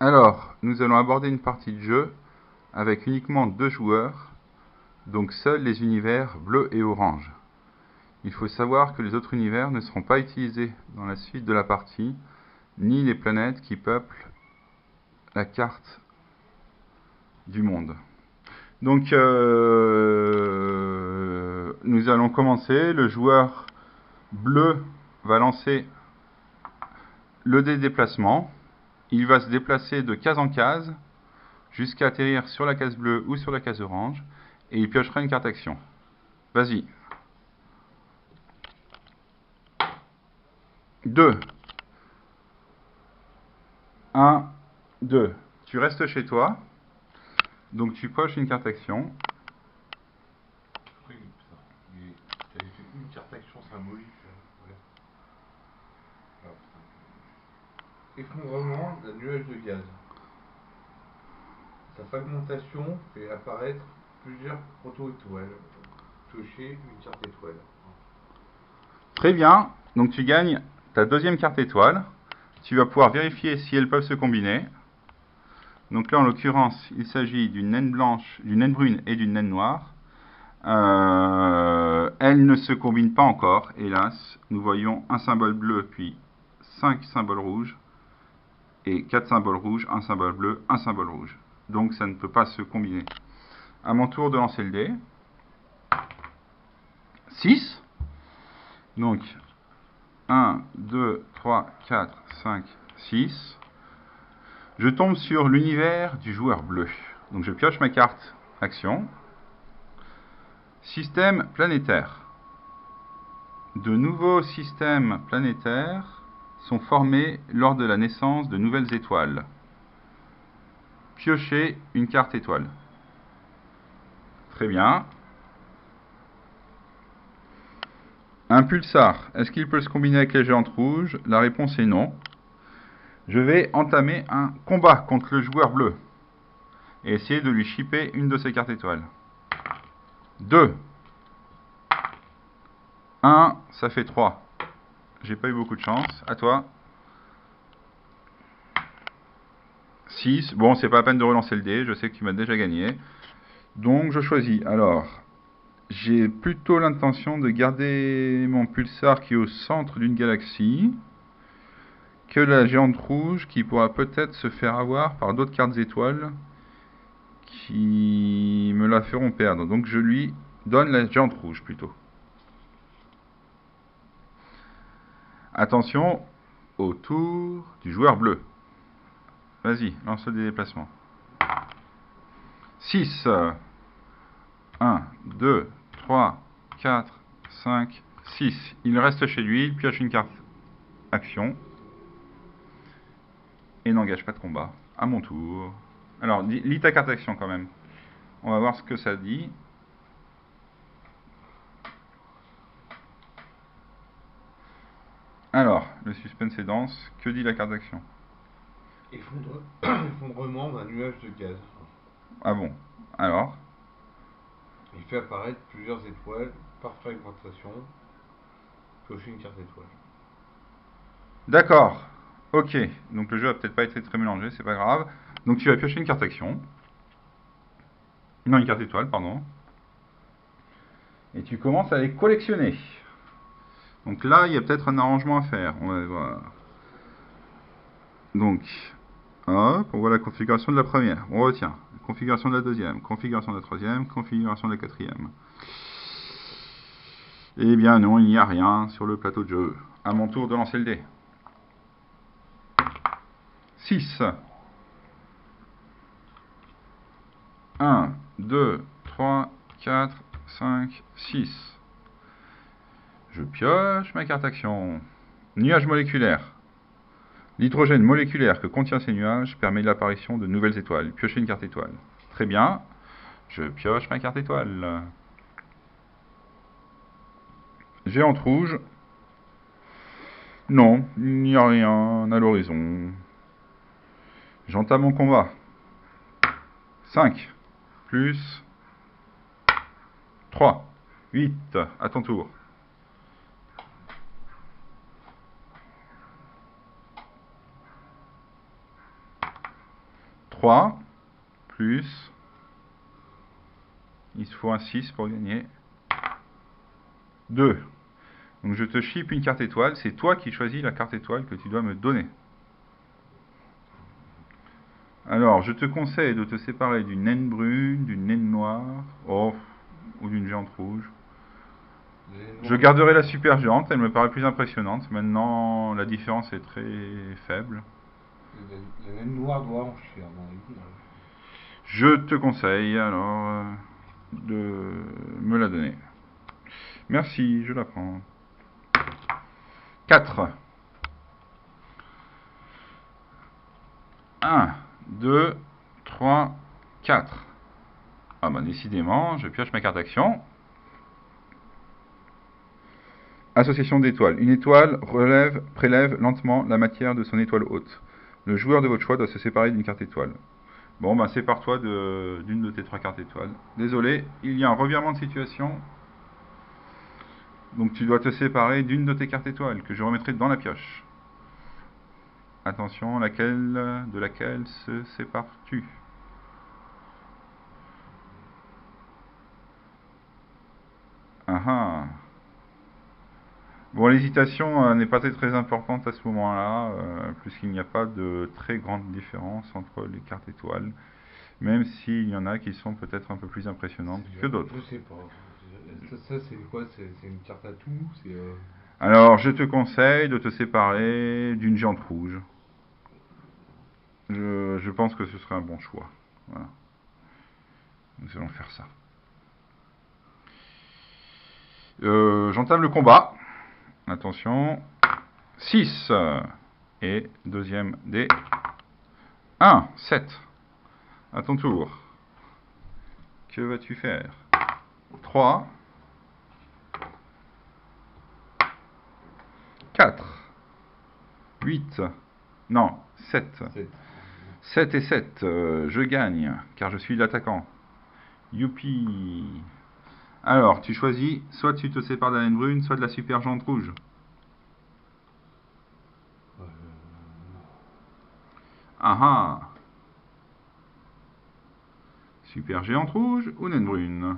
Alors, nous allons aborder une partie de jeu avec uniquement 2 joueurs, donc seuls les univers bleu et orange. Il faut savoir que les autres univers ne seront pas utilisés dans la suite de la partie, ni les planètes qui peuplent la carte du monde. Donc, nous allons commencer. Le joueur bleu va lancer le dé de déplacement. Il va se déplacer de case en case jusqu'à atterrir sur la case bleue ou sur la case orange, et il piochera une carte action. Vas-y. 2. 1, 2. Tu restes chez toi, donc tu pioches une carte action. T'avais fait une carte action symbolique. Ouais. Ah, putain. Effondrement d'un nuage de gaz. Sa fragmentation fait apparaître plusieurs proto-étoiles. Piocher une carte étoile. Très bien, donc tu gagnes ta deuxième carte étoile. Tu vas pouvoir vérifier si elles peuvent se combiner. Donc là, en l'occurrence, il s'agit d'une naine blanche, d'une naine brune et d'une naine noire. Elles ne se combinent pas encore, hélas. Nous voyons un symbole bleu, puis 5 symboles rouges, et 4 symboles rouges, un symbole bleu, un symbole rouge. Donc ça ne peut pas se combiner. À mon tour de lancer le dé. 6. Donc 1, 2, 3, 4, 5, 6. Je tombe sur l'univers du joueur bleu. Donc je pioche ma carte action. Système planétaire. De nouveaux systèmes planétaires sont formés lors de la naissance de nouvelles étoiles. Piochez une carte étoile. Très bien. Un pulsar, est-ce qu'il peut se combiner avec les géantes rouges? La réponse est non. Je vais entamer un combat contre le joueur bleu et essayer de lui chipper une de ses cartes étoiles. 2. 1, ça fait 3. J'ai pas eu beaucoup de chance. À toi. 6. Bon, c'est pas la peine de relancer le dé. Je sais que tu m'as déjà gagné. Donc, je choisis. Alors, j'ai plutôt l'intention de garder mon pulsar qui est au centre d'une galaxie que la géante rouge qui pourra peut-être se faire avoir par d'autres cartes étoiles qui me la feront perdre. Donc, je lui donne la géante rouge plutôt. Attention au tour du joueur bleu. Vas-y, lance le déplacement. 6. 1, 2, 3, 4, 5, 6. Il reste chez lui, il pioche une carte action. Et n'engage pas de combat. À mon tour. Alors, lis ta carte action quand même. On va voir ce que ça dit. Alors, le suspense est dense. Que dit la carte d'action? Effondrement d'un nuage de gaz. Ah bon? Alors? Il fait apparaître plusieurs étoiles par fragmentation. Piocher une carte étoile. D'accord. Ok. Donc le jeu a peut-être pas été très mélangé, c'est pas grave. Donc tu vas piocher une carte action. Non, une carte étoile, pardon. Et tu commences à les collectionner. Donc là, il y a peut-être un arrangement à faire. On va voir. Donc, hop, on voit la configuration de la première. On retient. Configuration de la deuxième, configuration de la troisième, configuration de la quatrième. Eh bien non, il n'y a rien sur le plateau de jeu. À mon tour de lancer le dé. 6. 1, 2, 3, 4, 5, 6. Je pioche ma carte action. Nuage moléculaire. L'hydrogène moléculaire que contient ces nuages permet l'apparition de nouvelles étoiles. Piochez une carte étoile. Très bien. Je pioche ma carte étoile. Géante rouge. Non, il n'y a rien à l'horizon. J'entame mon combat. 5 plus 3. 8. À ton tour. 3, plus, il se faut un 6 pour gagner, 2. Donc je te ship une carte étoile, c'est toi qui choisis la carte étoile que tu dois me donner. Alors, je te conseille de te séparer d'une naine brune, d'une naine noire, ou d'une géante rouge. Je garderai la super géante, elle me paraît plus impressionnante. Maintenant, la différence est très faible. La naine noire doit en chier, à mon avis. Je te conseille alors de me la donner. Merci, je la prends. 4. 1, 2, 3, 4. Ah bah décidément, je pioche ma carte action. Association d'étoiles. Une étoile prélève lentement la matière de son étoile haute. Le joueur de votre choix doit se séparer d'une carte étoile. Bon, bah sépare-toi d'une de tes 3 cartes étoiles. Désolé, il y a un revirement de situation. Donc tu dois te séparer d'une de tes cartes étoiles que je remettrai dans la pioche. Attention, de laquelle se sépares-tu? Ah ah. Bon, l'hésitation n'est pas très importante à ce moment-là, puisqu'il n'y a pas de très grande différence entre les cartes étoiles, même s'il y en a qui sont peut-être un peu plus impressionnantes que d'autres. Je sais pas. Ça c'est quoi? C'est une carte à tout? Alors, je te conseille de te séparer d'une géante rouge. Je pense que ce serait un bon choix. Voilà. Nous allons faire ça. J'entame le combat. Attention. 6. Et deuxième dé. 1. 7. À ton tour. Que vas-tu faire? 3. 4. 8. Non, 7. 7 et 7. Je gagne, car je suis l'attaquant. Youpi. Alors, tu choisis, soit tu te sépares de la naine brune, soit de la super géante rouge. Ah ah. Super géante rouge ou naine brune?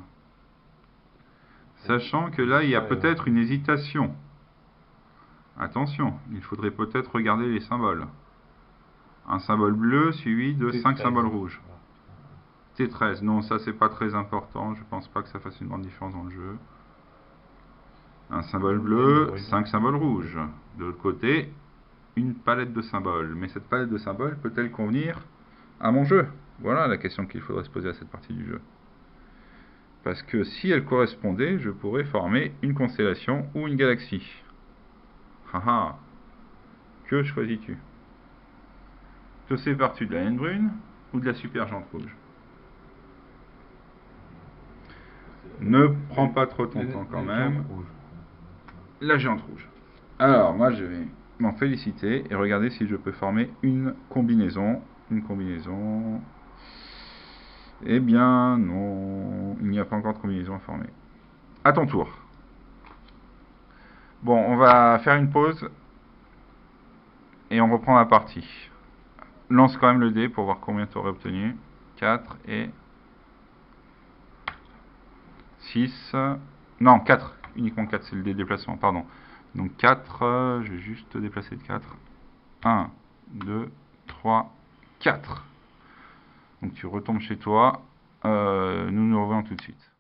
Sachant que là, il y a peut-être une hésitation. Attention, il faudrait peut-être regarder les symboles. Un symbole bleu suivi de 5 symboles rouges. T13, non, ça c'est pas très important, je pense pas que ça fasse une grande différence dans le jeu. Un symbole bleu, 5 symboles rouges. De l'autre côté, une palette de symboles. Mais cette palette de symboles peut-elle convenir à mon jeu? Voilà la question qu'il faudrait se poser à cette partie du jeu. Parce que si elle correspondait, je pourrais former une constellation ou une galaxie. Haha. Que choisis-tu? Te sépares-tu de la naine brune ou de la super géante rouge? Ne prends pas trop ton temps quand même. La géante rouge. Alors, moi, je vais m'en féliciter et regarder si je peux former une combinaison. Une combinaison. Eh bien, non. Il n'y a pas encore de combinaison à former. À ton tour. Bon, on va faire une pause. Et on reprend la partie. Lance quand même le dé pour voir combien tu aurais obtenu. 4 et 6. Non, 4. Uniquement 4, c'est le dé déplacement, pardon. Donc 4, je vais juste déplacer de 4. 1, 2, 3, 4. Donc tu retombes chez toi. Nous nous revoyons tout de suite.